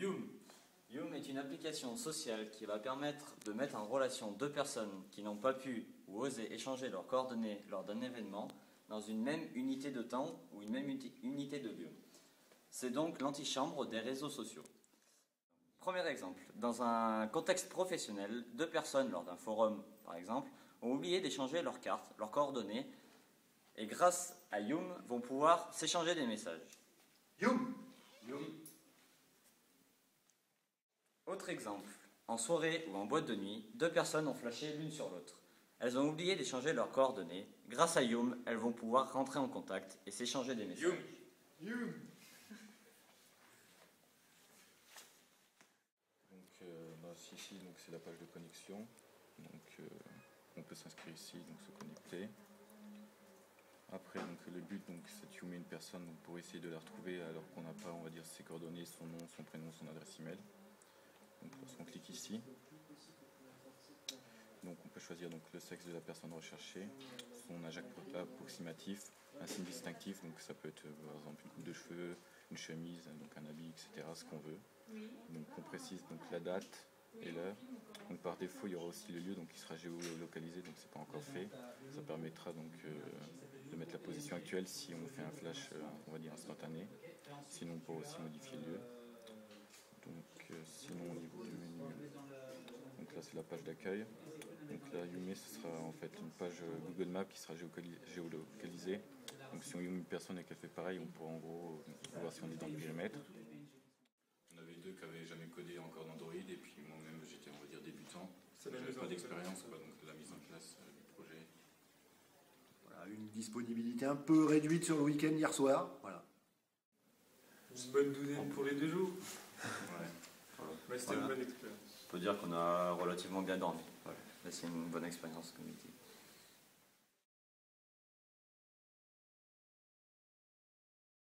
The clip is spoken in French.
Yum. Yum est une application sociale qui va permettre de mettre en relation deux personnes qui n'ont pas pu ou osé échanger leurs coordonnées lors d'un événement dans une même unité de temps ou une même unité de lieu. C'est donc l'antichambre des réseaux sociaux. Premier exemple, dans un contexte professionnel, deux personnes lors d'un forum par exemple ont oublié d'échanger leurs cartes, leurs coordonnées et grâce à Yum vont pouvoir s'échanger des messages. Yum. Yum. Autre exemple, en soirée ou en boîte de nuit, deux personnes ont flashé l'une sur l'autre. Elles ont oublié d'échanger leurs coordonnées. Grâce à Yum, elles vont pouvoir rentrer en contact et s'échanger des messages. Yum. Donc ici c'est la page de connexion. Donc on peut s'inscrire ici, donc se connecter. Après le but c'est de zoomer une personne pour essayer de la retrouver alors qu'on n'a pas, on va dire, ses coordonnées, son nom, son prénom, son adresse email. Donc lorsqu'on clique ici, donc on peut choisir donc le sexe de la personne recherchée, son âge approximatif, un signe distinctif, donc ça peut être par exemple une coupe de cheveux, une chemise, donc un habit, etc. ce qu'on veut. Donc on précise donc la date et l'heure. Donc par défaut il y aura aussi le lieu donc qui sera géolocalisé, donc c'est pas encore fait. Ça permettra donc de mettre la position actuelle si on fait un flash on va dire instantané. Sinon on peut aussi modifier le lieu. Donc sinon au niveau du menu, donc là c'est la page d'accueil. Donc là Yume ce sera en fait une page Google Maps qui sera géolocalisée. Donc si on yume une personne et qu'elle fait pareil, on pourra en gros voir si on est dans le périmètre. On avait deux qui n'avaient jamais codé encore d'Android et puis moi-même j'étais, on va dire, débutant. J'avais pas d'expérience donc de la mise en place du projet. Voilà, une disponibilité un peu réduite sur le week-end hier soir. Voilà. Une bonne douzaine pour les 2 jours. Ouais. Mais c'était une bonne expérience. On peut dire qu'on a relativement bien dormi. Voilà. C'est une bonne expérience, comme il dit.